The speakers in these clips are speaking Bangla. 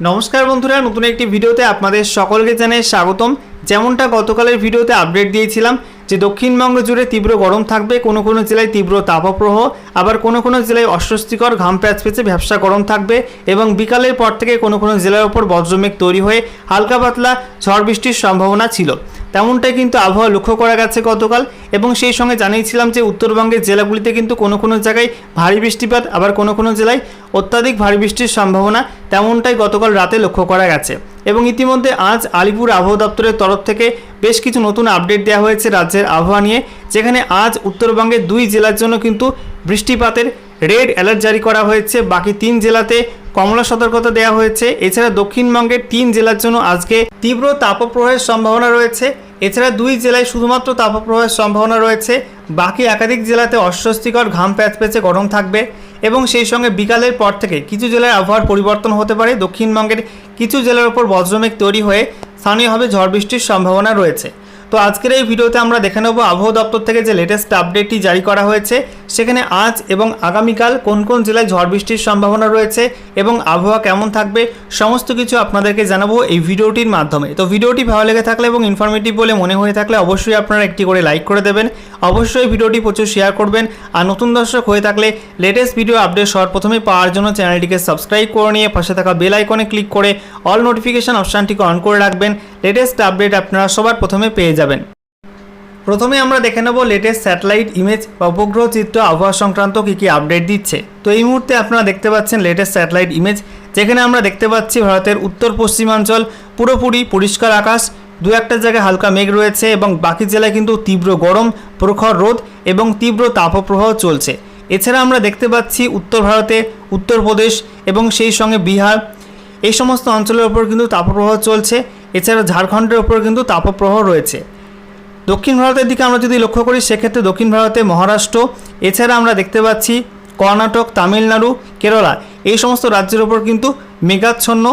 नमस्कार बंधुरा नतून एक भिडियोते आपनादेर सकलके जानाई स्वागतम। जेमनटा गतकालेर भिडियोते आपडेट दिएछिलाम যে দক্ষিণবঙ্গ জুড়ে তীব্র গরম থাকবে, কোনো কোনো জেলায় তীব্র তাপপ্রবাহ, আবার কোনো কোনো জেলায় অস্বস্তিকর ঘাম প্যাচপেচে ভ্যাপসা গরম থাকবে এবং বিকালের পর থেকে কোনো কোনো জেলার উপর বজ্রমেঘ তৈরি হয়ে হালকা পাতলা ঝড় বৃষ্টির সম্ভাবনা ছিল। তেমনটাই কিন্তু আবহাওয়া লক্ষ্য করা গেছে গতকাল এবং সেই সঙ্গে জানিয়েছিলাম যে উত্তরবঙ্গের জেলাগুলিতে কিন্তু কোনো কোনো জায়গায় ভারী বৃষ্টিপাত, আবার কোনো কোনো জেলায় অত্যাধিক ভারী বৃষ্টির সম্ভাবনা তেমনটাই গতকাল রাতে লক্ষ্য করা গেছে। এবং ইতিমধ্যে আজ আলিপুর আবহাওয়া দপ্তরের তরফ থেকে বেশ কিছু নতুন আপডেট দেওয়া হয়েছে রাজ্যের আবহাওয়া নিয়ে, যেখানে আজ উত্তরবঙ্গের 2 জেলার জন্য কিন্তু বৃষ্টিপাতের রেড অ্যালার্ট জারি করা হয়েছে, বাকি 3 জেলাতে কমলা সতর্কতা দেওয়া হয়েছে। এছাড়া দক্ষিণবঙ্গের 3 জেলার জন্য আজকে তীব্র তাপপ্রবাহের সম্ভাবনা রয়েছে। এছাড়া 2 জেলায় শুধুমাত্র তাপপ্রবাহের সম্ভাবনা রয়েছে, বাকি একাধিক জেলাতে অস্বস্তিকর ঘাম প্যাচপেচে গরম থাকবে এবং সেই সঙ্গে বিকালের পর থেকে কিছু জেলার আবহাওয়ার পরিবর্তন হতে পারে। দক্ষিণবঙ্গের কিছু জেলার উপর বজ্রমেঘ তৈরি হয়ে স্থানীয়ভাবে ঝড় বৃষ্টির সম্ভাবনা রয়েছে। তো আজকের এই ভিডিওতে আমরা দেখে নেব আবহাওয়া দপ্তর থেকে যে লেটেস্ট আপডেটটি জারি করা হয়েছে, সেখানে আজ এবং আগামীকাল কোন কোন জেলায় ঝড় বৃষ্টির সম্ভাবনা রয়েছে এবং আবহাওয়া কেমন থাকবে সমস্ত কিছু আপনাদেরকে জানাবো এই ভিডিওটির মাধ্যমে। তো ভিডিওটি ভালো লেগে থাকলে এবং ইনফরমেটিভ বলে মনে হয়ে থাকলে অবশ্যই আপনারা একটি করে লাইক করে দেবেন, অবশ্যই ভিডিওটি প্রচুর শেয়ার করবেন, আর নতুন দর্শক হয়ে থাকলে লেটেস্ট ভিডিও আপডেট সবার প্রথমে পাওয়ার জন্য চ্যানেলটিকে সাবস্ক্রাইব করে নিয়ে পাশে থাকা বেল আইকনে ক্লিক করে অল নোটিফিকেশন অপশানটিকে অন করে রাখবেন। লেটেস্ট আপডেট আপনারা সবার প্রথমে পেয়ে যাবেন। প্রথমে আমরা দেখে নেব লেটেস্ট স্যাটেলাইট ইমেজ বা উপগ্রহ চিত্র আবহাওয়া সংক্রান্ত কী কী আপডেট দিচ্ছে। তো এই মুহূর্তে আপনারা দেখতে পাচ্ছেন লেটেস্ট স্যাটেলাইট ইমেজ, যেখানে আমরা দেখতে পাচ্ছি ভারতের উত্তর পশ্চিমাঞ্চল পুরোপুরি পরিষ্কার আকাশ, দু একটা জায়গায় হালকা মেঘ রয়েছে এবং বাকি জেলায় কিন্তু তীব্র গরম, প্রখর রোদ এবং তীব্র তাপপ্রবাহ চলছে। এছাড়া আমরা দেখতে পাচ্ছি উত্তর ভারতে উত্তরপ্রদেশ এবং সেই সঙ্গে বিহার এই সমস্ত অঞ্চলের ওপর কিন্তু তাপপ্রবাহ চলছে। এছাড়া ঝাড়খণ্ডের ওপর কিন্তু তাপপ্রবাহ রয়েছে। দক্ষিণ ভারতের দিকে আমরা যদি লক্ষ্য করি সেক্ষেত্রে দক্ষিণ ভারতে মহারাষ্ট্র, এছাড়া আমরা দেখতে পাচ্ছি কর্ণাটক, তামিলনাড়ু, কেরালা এই সমস্ত রাজ্যের ওপর কিন্তু মেঘাচ্ছন্ন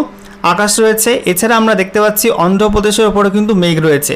আকাশ রয়েছে। এছাড়া আমরা দেখতে পাচ্ছি অন্ধ্রপ্রদেশের ওপরে কিন্তু মেঘ রয়েছে।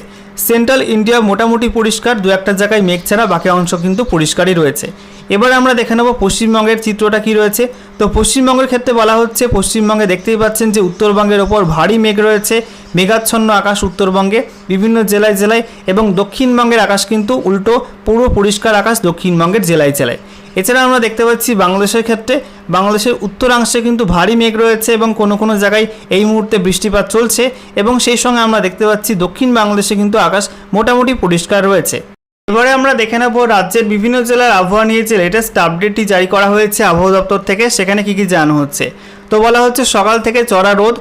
সেন্ট্রাল ইন্ডিয়া মোটামুটি পরিষ্কার, দু একটা জায়গায় মেঘ ছাড়া বাকি অংশ কিন্তু পরিষ্কারই রয়েছে। এবারে আমরা দেখে নেব পশ্চিমবঙ্গের চিত্রটা কী রয়েছে। তো পশ্চিমবঙ্গের ক্ষেত্রে বলা হচ্ছে পশ্চিমবঙ্গে দেখতেই পাচ্ছেন যে উত্তরবঙ্গের ওপর ভারী মেঘ রয়েছে, মেঘাচ্ছন্ন আকাশ উত্তরবঙ্গে বিভিন্ন জেলায় জেলায়, এবং দক্ষিণবঙ্গের আকাশ কিন্তু উল্টো পুরো পরিষ্কার আকাশ দক্ষিণবঙ্গের জেলায় জেলায়। এছাড়া আমরা দেখতে পাচ্ছি বাংলাদেশের ক্ষেত্রে বাংলাদেশের উত্তরাংশে কিন্তু ভারী মেঘ রয়েছে এবং কোনো কোনো জায়গায় এই মুহূর্তে বৃষ্টিপাত চলছে এবং সেই সঙ্গে আমরা দেখতে পাচ্ছি দক্ষিণ বাংলাদেশে কিন্তু আকাশ মোটামুটি পরিষ্কার রয়েছে। এবারে আমরা দেখে নেব রাজ্যের বিভিন্ন জেলার আবহাওয়া নিয়ে যে লেটেস্ট আপডেটটি জারি করা হয়েছে আবহাওয়া দপ্তর থেকে, সেখানে কী কী জানানো হচ্ছে। তো বলা হচ্ছে সকাল থেকে চড়া রোদ,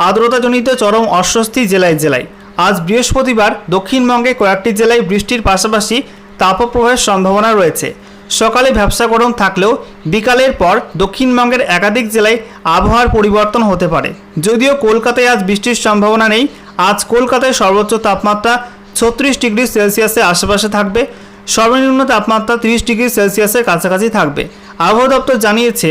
আর্দ্রতাজনিত চরম অস্বস্তি জেলায় জেলায়। আজ বৃহস্পতিবার দক্ষিণবঙ্গে কয়েকটি জেলায় বৃষ্টির পাশাপাশি তাপপ্রবাহের সম্ভাবনা রয়েছে। সকালে ভ্যাপসা গরম থাকলেও বিকালের পর দক্ষিণবঙ্গের একাধিক জেলায় আবহাওয়ার পরিবর্তন হতে পারে। যদিও কলকাতায় আজ বৃষ্টির সম্ভাবনা নেই। আজ কলকাতায় সর্বোচ্চ তাপমাত্রা 36 ডিগ্রি সেলসিয়াসের আশেপাশে থাকবে, সর্বনিম্ন তাপমাত্রা 30 ডিগ্রি সেলসিয়াসের কাছাকাছি থাকবে। আবহাওয়া দপ্তর জানিয়েছে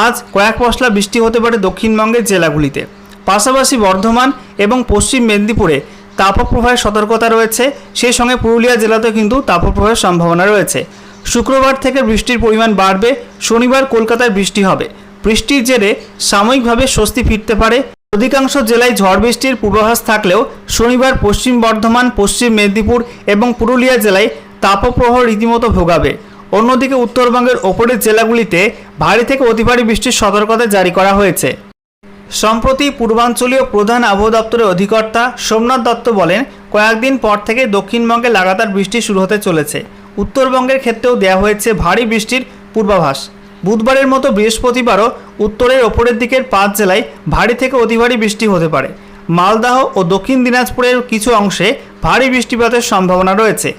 আজ কয়েক পশলা বৃষ্টি হতে পারে দক্ষিণবঙ্গের জেলাগুলিতে। পাশাপাশি বর্ধমান এবং পশ্চিম মেদিনীপুরে তাপপ্রবাহের সতর্কতা রয়েছে, সেই সঙ্গে পুরুলিয়া জেলাতেও কিন্তু তাপপ্রবাহের সম্ভাবনা রয়েছে। শুক্রবার থেকে বৃষ্টির পরিমাণ বাড়বে, শনিবার কলকাতায় বৃষ্টি হবে। বৃষ্টির জেরে সাময়িকভাবে স্বস্তি ফিরতে পারে। অধিকাংশ জেলায় ঝড় বৃষ্টির পূর্বাভাস থাকলেও শনিবার পশ্চিম বর্ধমান, পশ্চিম মেদিনীপুর এবং পুরুলিয়া জেলায় তাপপ্রবাহ রীতিমতো ভোগাবে। অন্যদিকে উত্তরবঙ্গের ওপরের জেলাগুলিতে ভারী থেকে অতি ভারী বৃষ্টির সতর্কতা জারি করা হয়েছে। সম্প্রতি পূর্বাঞ্চলীয় প্রধান আবহাওয়া দপ্তরের অধিকর্তা সোমনাথ দত্ত বলেন, কয়েকদিন পর থেকে দক্ষিণবঙ্গে লাগাতার বৃষ্টি শুরু হতে চলেছে। উত্তরবঙ্গের ক্ষেত্রেও দেওয়া হয়েছে ভারী বৃষ্টির পূর্বাভাস। বুধবারের মতো বৃহস্পতিবারও উত্তরের ওপরের দিকের 5 জেলায় ভারী থেকে অতি ভারী বৃষ্টি হতে পারে। মালদহ ও দক্ষিণ দিনাজপুরের কিছু অংশে ভারী বৃষ্টিপাতের সম্ভাবনা রয়েছে।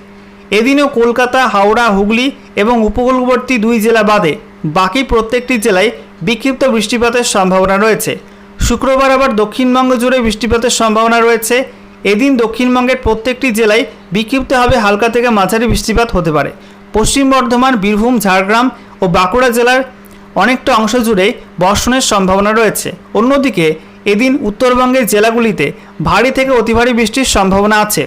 এদিনও কলকাতা, হাওড়া, হুগলি এবং উপকূলবর্তী 2 জেলা বাদে বাকি প্রত্যেকটি জেলায় বিক্ষিপ্ত বৃষ্টিপাতের সম্ভাবনা রয়েছে। শুক্রবার আবার দক্ষিণবঙ্গ জুড়ে বৃষ্টিপাতের সম্ভাবনা রয়েছে। এদিন দক্ষিণবঙ্গের প্রত্যেকটি জেলায় বিক্ষিপ্তভাবে হালকা থেকে মাঝারি বৃষ্টিপাত হতে পারে। পশ্চিম বর্ধমান, বীরভূম, ঝাড়গ্রাম ও বাঁকুড়া জেলার অনেকটা অংশ জুড়ে বর্ষণের সম্ভাবনা রয়েছে। অন্যদিকে এদিন উত্তরবঙ্গের জেলাগুলিতে ভারী থেকে অতি ভারী বৃষ্টির সম্ভাবনা আছে।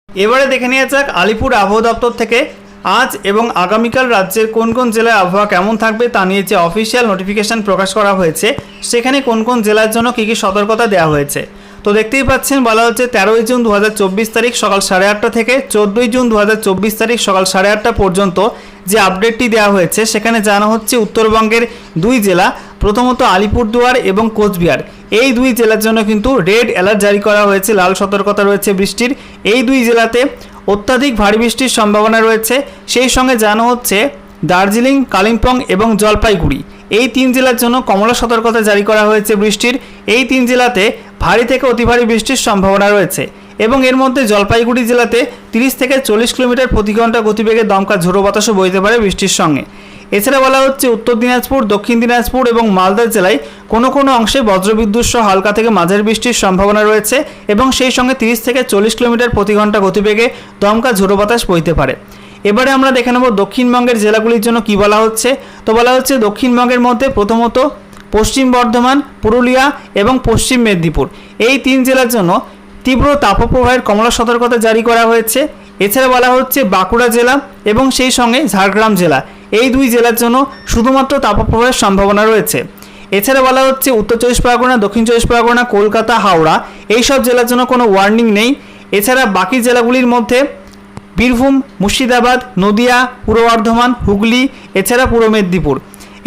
এবারে দেখে নেওয়া যাক আলিপুর আবহাওয়া দপ্তর থেকে আজ এবং আগামীকাল রাজ্যের কোন কোন জেলায় আবহাওয়া কেমন থাকবে তা নিয়ে যে অফিসিয়াল নোটিফিকেশন প্রকাশ করা হয়েছে সেখানে কোন কোন জেলার জন্য কী কী সতর্কতা দেওয়া হয়েছে। তো দেখতেই পাচ্ছেন বলা হচ্ছে 13ই জুন 2024 তারিখ সকাল 8:30 থেকে 14ই জুন 2024 তারিখ সকাল 8:30 পর্যন্ত যে আপডেটটি দেওয়া হয়েছে সেখানে জানা হচ্ছে উত্তরবঙ্গের দুই জেলা, প্রথমত আলিপুরদুয়ার এবং কোচবিহার, এই দুই জেলার জন্য কিন্তু রেড অ্যালার্ট জারি করা হয়েছে, লাল সতর্কতা রয়েছে বৃষ্টির। এই দুই জেলাতে অত্যাধিক ভারী বৃষ্টির সম্ভাবনা রয়েছে। সেই সঙ্গে জানা হচ্ছে দার্জিলিং, কালিম্পং এবং জলপাইগুড়ি, এই তিন জেলার জন্য কমলা সতর্কতা জারি করা হয়েছে বৃষ্টির। এই তিন জেলাতে ভারী থেকে অতি ভারী বৃষ্টির সম্ভাবনা রয়েছে এবং এর মধ্যে জলপাইগুড়ি জেলাতে 30 থেকে 40 কিলোমিটার প্রতি ঘন্টা গতিবেগে দমকা ঝোড়ো বাতাসও বইতে পারে বৃষ্টির সঙ্গে। এছাড়া বলা হচ্ছে উত্তর দিনাজপুর, দক্ষিণ দিনাজপুর এবং মালদা জেলায় কোনো কোনো অংশে বজ্রবিদ্যুৎ সহ হালকা থেকে মাঝারি বৃষ্টির সম্ভাবনা রয়েছে এবং সেই সঙ্গে 30 থেকে 40 কিলোমিটার প্রতি ঘন্টা গতিবেগে দমকা ঝোড়ো বাতাস বইতে পারে। এবারে আমরা দেখে নেব দক্ষিণবঙ্গের জেলাগুলির জন্য কি বলা হচ্ছে। তো বলা হচ্ছে দক্ষিণবঙ্গের মধ্যে প্রথমত পশ্চিম বর্ধমান, পুরুলিয়া এবং পশ্চিম মেদিনীপুর, এই তিন জেলার জন্য তীব্র তাপপ্রবাহের কমলা সতর্কতা জারি করা হয়েছে। এছাড়া বলা হচ্ছে বাঁকুড়া জেলা এবং সেই সঙ্গে ঝাড়গ্রাম জেলা, এই দুই জেলার জন্য শুধুমাত্র তাপপ্রবাহের সম্ভাবনা রয়েছে। এছাড়া বলা হচ্ছে উত্তর 24 পরগনা, দক্ষিণ 24 পরগনা, কলকাতা, হাওড়া, এই সব জেলার জন্য কোনো ওয়ার্নিং নেই। এছাড়া বাকি জেলাগুলির মধ্যে বীরভূম, মুর্শিদাবাদ, নদিয়া, পূর্ব বর্ধমান, হুগলি, এছাড়া পূর্ব মেদিনীপুর,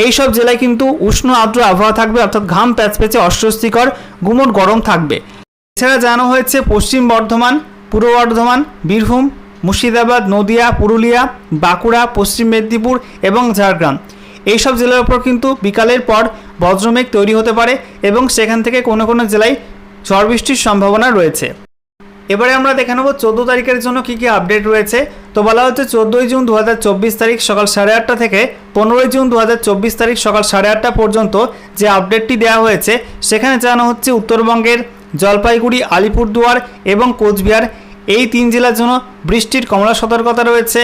এই সব জেলায় কিন্তু উষ্ণ আর্দ্র আবহাওয়া থাকবে, অর্থাৎ ঘাম প্যাচপ্যাচে অস্বস্তিকর গুমোট গরম থাকবে। এছাড়া জানানো হয়েছে পশ্চিম বর্ধমান, পূর্ব বর্ধমান, বীরভূম, মুর্শিদাবাদ, নদিয়া, পুরুলিয়া, বাঁকুড়া, পশ্চিম মেদিনীপুর এবং ঝাড়গ্রাম, এই সব জেলার ওপর কিন্তু বিকালের পর বজ্রমেঘ তৈরি হতে পারে এবং সেখান থেকে কোনো কোনো জেলায় ঝড় বৃষ্টির সম্ভাবনা রয়েছে। এবারে আমরা দেখে নেব 14 তারিখের জন্য কী কী আপডেট রয়েছে। তো বলা হচ্ছে 14ই জুন 2024 তারিখ সকাল 8:30 থেকে 15ই জুন 2024 তারিখ সকাল 8:30 পর্যন্ত যে আপডেটটি দেওয়া হয়েছে সেখানে জানানো হচ্ছে উত্তরবঙ্গের জলপাইগুড়ি, আলিপুরদুয়ার এবং কোচবিহার, এই তিন জেলার জন্য বৃষ্টির কমলা সতর্কতা রয়েছে।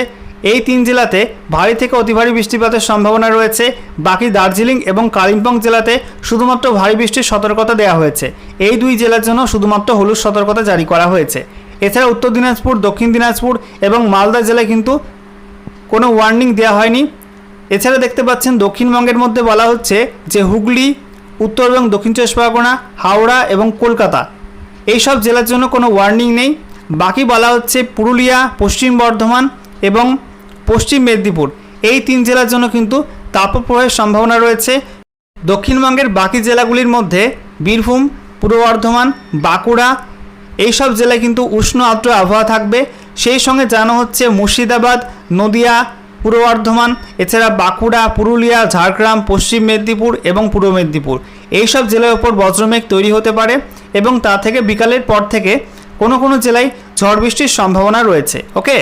এই তিন জেলাতে ভারী থেকে অতি ভারী বৃষ্টিপাতের সম্ভাবনা রয়েছে। বাকি দার্জিলিং এবং কালিম্পং জেলাতে শুধুমাত্র ভারী বৃষ্টির সতর্কতা দেওয়া হয়েছে। এই দুই জেলার জন্য শুধুমাত্র হলুদ সতর্কতা জারি করা হয়েছে। এছাড়া উত্তর দিনাজপুর, দক্ষিণ দিনাজপুর এবং মালদা জেলায় কিন্তু কোনো ওয়ার্নিং দেওয়া হয়নি। এছাড়া দেখতে পাচ্ছেন দক্ষিণবঙ্গের মধ্যে বলা হচ্ছে যে হুগলি, উত্তর এবং দক্ষিণ 24 পরগনা, হাওড়া এবং কলকাতা, এই সব জেলার জন্য কোনো ওয়ার্নিং নেই। বাকি বলা হচ্ছে পুরুলিয়া, পশ্চিম বর্ধমান এবং পশ্চিম মেদিনীপুর, এই তিন জেলার জন্য কিন্তু তাপপ্রবাহের সম্ভাবনা রয়েছে। দক্ষিণবঙ্গের বাকি জেলাগুলির মধ্যে বীরভূম, পূর্ব বর্ধমান, বাঁকুড়া, এই সব জেলায় কিন্তু উষ্ণ আর্দ্র আবহাওয়া থাকবে। সেই সঙ্গে জানা হচ্ছে মুর্শিদাবাদ, নদিয়া, পূর্ব বর্ধমান, এছাড়া বাঁকুড়া, পুরুলিয়া, ঝাড়গ্রাম, পশ্চিম মেদিনীপুর এবং পূর্ব মেদিনীপুর, এই সব জেলার ওপর বজ্রমেঘ তৈরি হতে পারে এবং তা থেকে বিকালের পর থেকে কোনো কোনো জেলায় ঝড় বৃষ্টির সম্ভাবনা রয়েছে। ওকে।